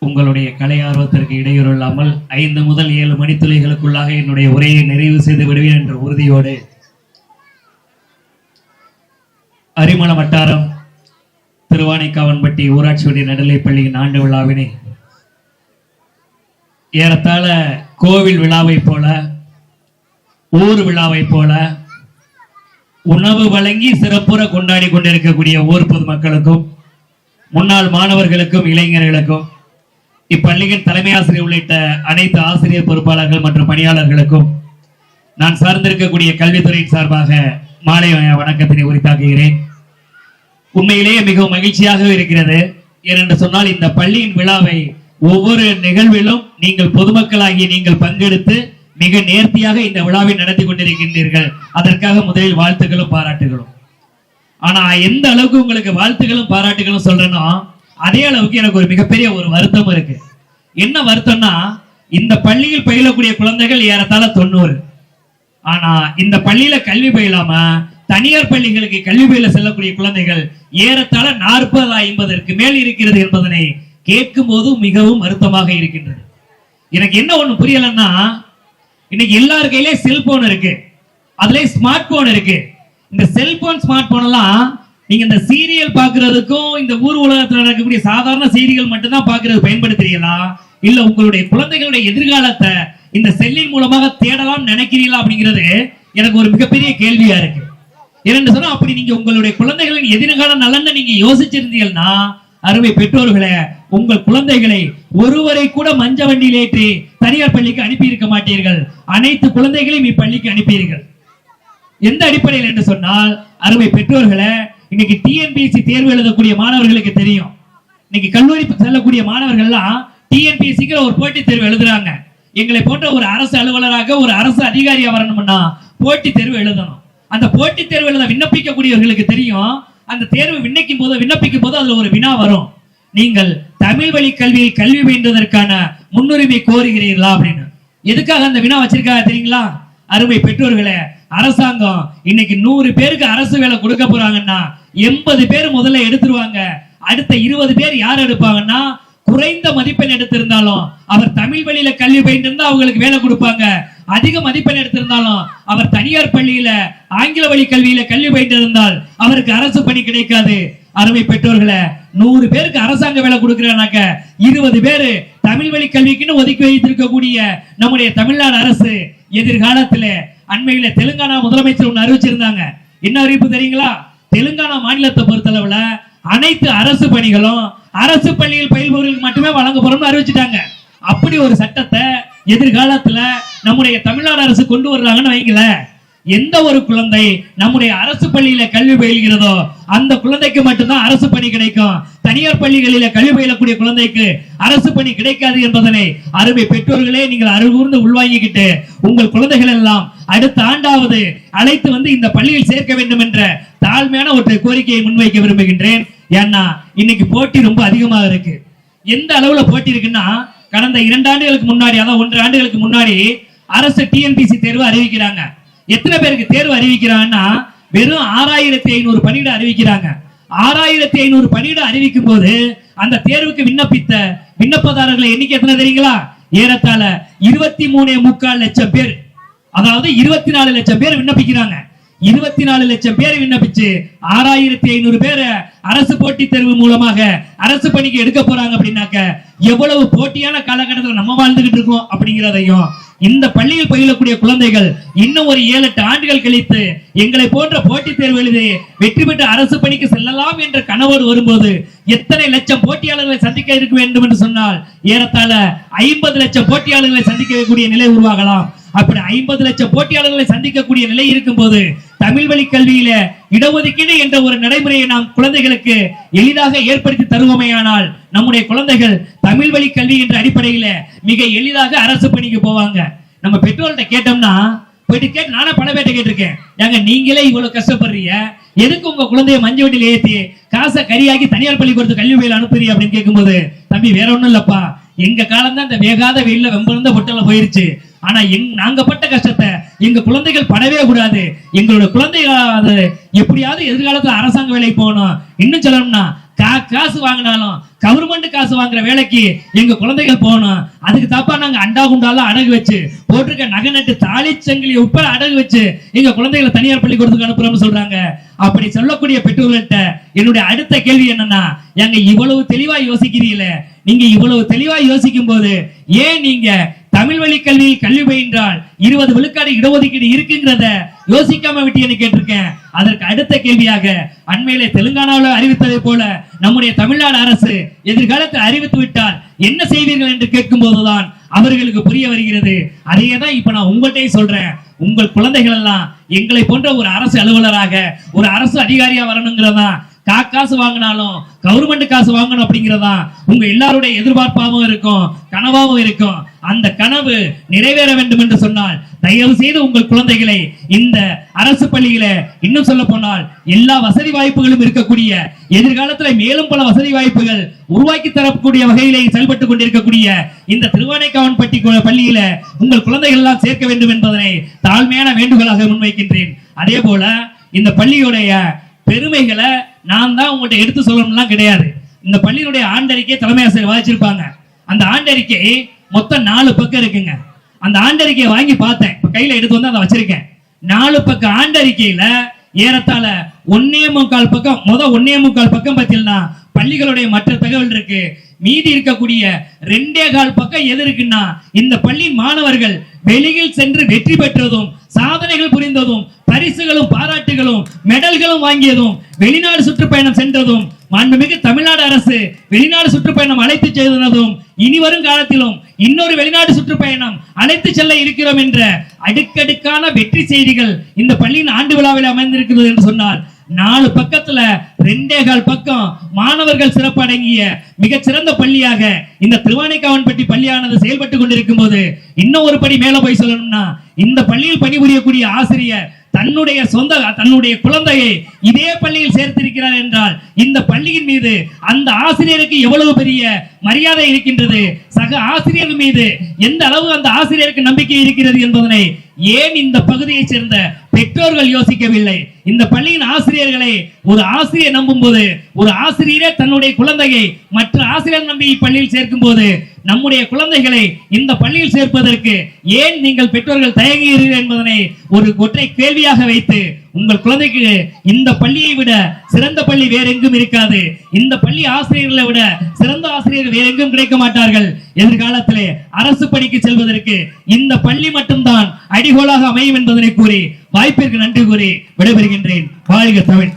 உங்களுடைய கலை ஆர்வத்திற்கு இடையூறு இல்லாமல் 5 முதல் 7 மணித்துளிகளுக்குள்ளாக என்னுடைய உரையை நிறைவு செய்து விடுவேன் என்ற உறுதியோடு அரிமள வட்டாரம் திருவானைக்காவன்பட்டி ஊராட்சி ஒன்றிய நடுநிலைப்பள்ளியின் ஆண்டு விழாவினை ஏறத்தாழ கோவில் விழாவை போல ஊர் விழாவை போல உணவு வழங்கி சிறப்புற கொண்டாடி கொண்டிருக்கக்கூடிய ஊர் பொதுமக்களுக்கும் முன்னாள் மாணவர்களுக்கும் இளைஞர்களுக்கும் இப்பள்ளியின் தலைமை ஆசிரியர் உள்ளிட்ட அனைத்து ஆசிரியர் பொறுப்பாளர்கள் மற்றும் பணியாளர்களுக்கும் நான் சார்ந்திருக்கக்கூடிய கல்வித்துறையின் சார்பாக மாலை வணக்கத்தினை உரித்தாக்குகிறேன். உண்மையிலேயே மிகவும் மகிழ்ச்சியாக இருக்கிறது. ஏனென்று சொன்னால் இந்த பள்ளியின் விழாவை ஒவ்வொரு நிகழ்விலும் நீங்கள் பொதுமக்களாகி நீங்கள் பங்கெடுத்து மிக நேர்த்தியாக இந்த விழாவை நடத்தி கொண்டிருக்கின்றீர்கள். அதற்காக முதலில் வாழ்த்துக்களும் பாராட்டுகளும். ஆனா எந்த அளவுக்கு உங்களுக்கு வாழ்த்துக்களும் பாராட்டுகளும் சொல்றேன்னா அதே அளவுக்கு எனக்கு ஒரு மிகப்பெரிய ஒரு வருத்தம் இருக்கு. என்ன வருத்தம்னா இந்த பள்ளியில் பயிலக்கூடிய குழந்தைகள் ஏறத்தாழ 90. ஆனா இந்த பள்ளியில கல்வி பயிலாம தனியார் பள்ளிகளுக்கு கல்வி பயில செல்லக்கூடிய குழந்தைகள் ஏறத்தாழ 40-50 மேல் இருக்கிறது என்பதனை கேட்கும் போது மிகவும் வருத்தமாக இருக்கின்றது. எனக்கு என்ன ஒண்ணு புரியலன்னா இன்னைக்கு எல்லார் கையிலே செல்போன் இருக்கு, அதுல ஸ்மார்ட் போன் இருக்கு. இந்த செல்போன் ஸ்மார்ட் போன் எல்லாம் நீங்க இந்த சீரியல் பாக்குறதுக்கும் இந்த ஊர் உலகத்தில் நடக்கக்கூடிய சாதாரண செய்திகள் மட்டும்தான் பாக்குறது பயன்படுத்துறீங்களா, இல்ல உங்களுடைய குழந்தைகளுடைய எதிர்காலத்தை இந்த செல்லின் மூலமாக தேடலாம் நினைக்கிறீங்களா அப்படிங்கிறது எனக்கு ஒரு மிகப்பெரிய கேள்வியா இருக்கு. ஏன்னு சொன்னா அப்படி நீங்க உங்களுடைய குழந்தைகளின் எதிர்கால நலன்னு நீங்க யோசிச்சிருந்தீங்கன்னா அருமை பெற்றோர்களே, உங்கள் குழந்தைகளை ஒருவரை கூட மஞ்ச வண்டியில் ஏற்றி தனியார் பள்ளிக்கு அனுப்பி இருக்க மாட்டீர்கள். அனைத்து குழந்தைகளையும் இப்பள்ளிக்கு அனுப்பியிருங்கள். எந்த அடிப்படையில் என்று சொன்னால் அருமை பெற்றோர்களே, இன்னைக்கு டிஎன்பிஎஸ்சி தேர்வு எழுதக்கூடிய மாணவர்களுக்கு தெரியும். இன்னைக்கு கல்லூரி செல்லக்கூடிய மாணவர்கள்லாம் டிஎன்பிஎஸ்சிக்கு ஒரு போட்டித் தேர்வு எழுதுறாங்க. எங்களை போன்ற ஒரு அரசு அலுவலராக ஒரு அரசு அதிகாரியா வரணும்னா போட்டித் தேர்வு எழுதணும். அந்த போட்டித் தேர்வு எழுத விண்ணப்பிக்கக்கூடியவர்களுக்கு தெரியும், அந்த தேர்வு விண்ணப்பிக்கும் போது அதுல ஒரு வினா வரும், நீங்கள் தமிழ் வழி கல்வியை கல்வி பயின்றதற்கான முன்னுரிமை கோருகிறீர்களா அப்படின்னு. எதுக்காக அந்த வினா வச்சிருக்காங்க தெரியுங்களா? அருமை பெற்றோர்களே, அரசாங்கம் இன்னைக்கு 100 பேருக்கு அரசு வேலை கொடுக்க போறாங்கன்னா 80 பேர் முதல்ல எடுத்துருவாங்க. அடுத்த 20 பேர் யார் எடுப்பாங்கன்னா குறைந்த மதிப்பெண் எடுத்திருந்தாலும் அவர் தமிழ் வழியில கல்வி பயின்றிருந்தா அவங்களுக்கு வேலை கொடுப்பாங்க. அதிக மதிப்பெண் எடுத்திருந்தாலும் அவர் தனியார் பள்ளியில ஆங்கில வழி கல்வியில கல்வி பயின்றிருந்தால் அவருக்கு அரசு பணி கிடைக்காது. அருமை பெற்றோர்களே, 100 பேருக்கு அரசாங்க வேலை கொடுக்கிறானாக்க 20 பேரு தமிழ் வழி கல்விக்குன்னு ஒதுக்கி வைத்திருக்கக்கூடிய நம்முடைய தமிழ்நாடு அரசு எதிர்காலத்துல அண்மையில தெலுங்கானா முதலமைச்சர் ஒன்று அறிவிச்சிருந்தாங்க. என்ன அறிவிப்பு தெரியுங்களா? தெலுங்கானா மாநிலத்தை பொறுத்தளவுல அனைத்து அரசு பணிகளும் அரசு பள்ளியில் பயில்பவர்களுக்கு மட்டுமே வழங்க போறோம்னு அறிவிச்சிட்டாங்க. அப்படி ஒரு சட்டத்தை எதிர்காலத்துல நம்முடைய தமிழ்நாடு அரசு கொண்டு வர்றாங்கன்னு வைக்கல. எந்த ஒரு குழந்தை நம்முடைய அரசு பள்ளியில கல்வி பயில்கிறதோ அந்த குழந்தைக்கு மட்டும்தான் அரசு பணி கிடைக்கும். தனியார் பள்ளிகளில கல்வி பயிலக்கூடிய குழந்தைக்கு அரசு பணி கிடைக்காது என்பதனை அருமை பெற்றோர்களே நீங்கள் அருகூர்ந்து உள்வாங்கிக்கிட்டு உங்கள் குழந்தைகள் எல்லாம் அடுத்த ஆண்டாவது அழைத்து வந்து இந்த பள்ளியில் சேர்க்க வேண்டும் என்ற தாழ்மையான ஒரு கோரிக்கையை முன்வைக்க விரும்புகின்றேன். ஏன்னா இன்னைக்கு போட்டி ரொம்ப அதிகமாக இருக்கு. எந்த அளவுல போட்டி இருக்குன்னா கடந்த 2 ஆண்டுகளுக்கு முன்னாடி, அதாவது 1 ஆண்டுகளுக்கு முன்னாடி அரசு டிஎன்பிஎஸ்சி தேர்வு அறிவிக்கிறாங்க. எத்தனை பேருக்கு தேர்வு அறிவிக்கிறாங்கன்னா வெறும் 6500 பணியிட அறிவிக்கிறாங்க. 6500 பணியிட அறிவிக்கும் போது அந்த தேர்வுக்கு விண்ணப்பித்த விண்ணப்பதாரர்களை எண்ணிக்கை எத்தனை தெரியுங்களா? ஏறத்தாழ 23.25 லட்சம் பேர். அதாவது 24 லட்சம் பேர் விண்ணப்பிக்கிறாங்க. 24 லட்சம் பேர் விண்ணப்பிச்சு 6500 பேரை அரசு போட்டித் தேர்வு மூலமாக அரசு பணிக்கு எடுக்க போறாங்க அப்படின்னாக்க எவ்வளவு போட்டியான காலகட்டத்தில் நம்ம வாழ்ந்துகிட்டு இருக்கோம் அப்படிங்கிறதையும், இந்த பள்ளியில் பயிலக்கூடிய குழந்தைகள் இன்னும் ஒரு 7-8 ஆண்டுகள் கழித்து எங்களை போன்ற போட்டித் தேர்வு எழுதி வெற்றி பெற்று அரசு பணிக்கு செல்லலாம் என்ற கனவோடு வரும்போது எத்தனை லட்சம் போட்டியாளர்களை சந்திக்க இருக்க வேண்டும் என்று சொன்னால் ஏறத்தாழ 50 லட்சம் போட்டியாளர்களை சந்திக்கக்கூடிய நிலை உருவாகலாம். அப்படி 50 லட்சம் போட்டியாளர்களை சந்திக்கக்கூடிய நிலை இருக்கும் போது தமிழ் வழி கல்வியில இடஒதுக்கீடு என்ற ஒரு நடைமுறையை நாம் குழந்தைகளுக்கு எளிதாக ஏற்படுத்தி தருவோமேயானால் நம்முடைய குழந்தைகள் தமிழ் வழி கல்வி என்ற அடிப்படையில மிக எளிதாக அரசு பணிக்கு போவாங்க. நம்ம பெற்றோர்கிட்ட கேட்டோம்னா போயிட்டு கேட்டு, நானே பல பேர்ட்ட கேட்டிருக்கேன், ஏங்க நீங்களே இவ்வளவு கஷ்டப்படுறீங்க, எதுக்கு உங்க குழந்தைய மஞ்சள் வண்டியில் ஏற்றி காசை கரியாக்கி தனியார் பள்ளிக்கூடத்துக்கு கல்வி பயில அனுப்புறீங்க அப்படின்னு கேட்கும்போது, தம்பி வேற ஒண்ணும் இல்லப்பா, எங்க காலம் தான் இந்த வேகாத வெயில்ல வெம்பிருந்த பொட்டல போயிருச்சு. ஆனா நாங்க பட்ட கஷ்டத்தை எங்க குழந்தைகள் படவே கூடாது. எங்களோட குழந்தைகள் எப்படியாவது எதிர்காலத்துல அரசாங்க வேலைக்கு போகணும். இன்னும் சொல்லணும்னா காசு வாங்கினாலும் கவர்மெண்ட் காசு வாங்குற வேலைக்கு எங்க குழந்தைகள் போகணும். அதுக்கு தப்பா நாங்க அண்டா குண்டாலாம் அடகு வச்சு போட்டிருக்க நகை நட்டு தாலி சங்கிலி உட்பட அடகு வச்சு எங்க குழந்தைகளை தனியார் பள்ளிக்கூடத்துக்கு அனுப்புறோம்னு சொல்றாங்க. அப்படி சொல்லக்கூடிய பெற்றோர்கள்ட்ட என்னுடைய அடுத்த கேள்வி என்னன்னா, எங்க இவ்வளவு தெளிவா யோசிக்கிறீங்களே, நீங்க இவ்வளவு தெளிவா யோசிக்கும் போது ஏன் நீங்க தமிழ் வழி கல்வியில் கல்வி பயின்றால் 20 விழுக்காடு இடஒதுக்கீடு இருக்குங்கிறத யோசிக்காம விட்டீங்கன்னு கேட்டிருக்கேன். அதற்கு அடுத்த கேள்வியாக, அண்மையிலே தெலுங்கானாவில் அறிவித்ததை போல நம்முடைய தமிழ்நாடு அரசு எதிர்காலத்தில் அறிவித்து விட்டால் என்ன செய்வீர்கள் என்று கேட்கும் போதுதான் அவர்களுக்கு புரிய வருகிறது. அதையே தான் இப்ப நான் உங்கள்கிட்ட சொல்றேன். உங்கள் குழந்தைகள் எல்லாம் எங்களை போன்ற ஒரு அரசு அலுவலராக ஒரு அரசு அதிகாரியா வரணுங்கிறதா, காசு வாங்கினாலும் கவர்மெண்ட் காசு வாங்கணும் அப்படிங்கிறதா உங்க எல்லாருடைய எதிர்பார்ப்பாகவும் இருக்கும், கனவாகவும் இருக்கும். அந்த கனவு நிறைவேற வேண்டும் என்று சொன்னால் தயவு செய்து உங்கள் குழந்தைகளை இந்த அரசு பள்ளியில, இன்னும் சொல்ல போனால் எல்லா வசதி வாய்ப்புகளும் இருக்கக்கூடிய, எதிர்காலத்தில் மேலும் பல வசதி வாய்ப்புகள் உருவாக்கி தரக்கூடிய வகையிலே செயல்பட்டுக் கொண்டிருக்கக்கூடிய இந்த திருவானைக்காவன்பட்டி பள்ளியில உங்கள் குழந்தைகள் எல்லாம் சேர்க்க வேண்டும் என்பதனை தாழ்மையான வேண்டுகோளாக முன்வைக்கின்றேன். அதே போல இந்த பள்ளியுடைய பெருமைகளை நான் தான் உங்கள்கிட்ட எடுத்து சொல்லணும்லாம் கிடையாது. இந்த பள்ளியினுடைய ஆண்டறிக்கை தலைமை ஆசிரியர் வாசிச்சிருப்பாங்க. அந்த ஆண்டறிக்கை மொத்தம் 4 பக்கம் இருக்குங்க. அந்த ஆண்டறிக்கையை வாங்கி பார்த்தேன், இப்ப கையில எடுத்து வந்து அதை வச்சிருக்கேன். 4 பக்க ஆண்டறிக்கையில ஏறத்தாழ 1.25 பக்கம், 1.25 பக்கம் பார்த்தீங்கன்னா பள்ளிகளுடைய மற்ற தகவல் இருக்கு. மீதி இருக்கக்கூடிய 2.25 பக்கம் எது இருக்குன்னா, இந்த பள்ளி மாணவர்கள் வெளியில் சென்று வெற்றி பெற்றதும், சாதனைகள் புரிந்ததும், பரிசுகளும் பாராட்டுகளும் மெடல்களும் வாங்கியதும், வெளிநாடு சுற்றுப்பயணம் சென்றதும், மாண்புமிகு தமிழ்நாடு அரசு வெளிநாடு சுற்றுப்பயணம் அழைத்து சென்றதும், இனி வரும் காலத்திலும் இன்னொரு வெளிநாடு சுற்றுப்பயணம் அழைத்து செல்ல இருக்கிறோம் என்ற அடுக்கடுக்கான வெற்றி செய்திகள் இந்த பள்ளியின் ஆண்டு விழாவில் அமைந்திருக்கிறது என்று சொன்னால், 4 பக்கத்துல 2.25 பக்கம் மாணவர்கள் சிறப்பு அடங்கிய மிகச்சிறந்த பள்ளியாக இந்த திருவானைக்காவன்பட்டி பள்ளியானது செயல்பட்டு கொண்டிருக்கும் போது, இன்னும் ஒரு படி மேல போய் சொல்லணும்னா, இந்த பள்ளியில் பணிபுரியக்கூடிய ஆசிரியர் தன்னுடைய குழந்தையை இதே பள்ளியில் சேர்த்திருக்கிறார் என்றால் இந்த பள்ளியின் மீது அந்த ஆசிரியருக்கு எவ்வளவு பெரிய மரியாதை இருக்கின்றது, சக ஆசிரியர் மீது எந்த அளவு அந்த ஆசிரியருக்கு நம்பிக்கை இருக்கிறது என்பதனை ஏன் இந்த பகுதியை சேர்ந்த பெற்றோர்கள் யோசிக்கவில்லை? இந்த பள்ளியின் ஆசிரியர்களை ஒரு ஆசிரியர் நம்பும் போது, ஒரு ஆசிரியரே தன்னுடைய குழந்தையை மற்ற ஆசிரியர் நம்பி பள்ளியில் சேர்க்கும் போது, நம்முடைய குழந்தைகளை இந்த பள்ளியில் சேர்ப்பதற்கு ஏன் நீங்கள் பெற்றோர்கள் தயங்குகிறீர்கள் என்பதனை ஒரு ஒற்றை கேள்வியாக வைத்து, உங்கள் குழந்தைக்கு இந்த பள்ளியை விட சிறந்த பள்ளி வேற எங்கும் இருக்காது, இந்த பள்ளி ஆசிரியர்களை விட சிறந்த ஆசிரியர்கள் வேற எங்கும் கிடைக்க மாட்டார்கள். எதிர்காலத்திலே அரசு பணிக்கு செல்வதற்கு இந்த பள்ளி மட்டும்தான் அடிகோலாக அமையும் என்பதனை கூறி வாய்ப்பிற்கு நன்றி கூறி விடைபெறுகின்றேன். வாழ்க தமிழ்.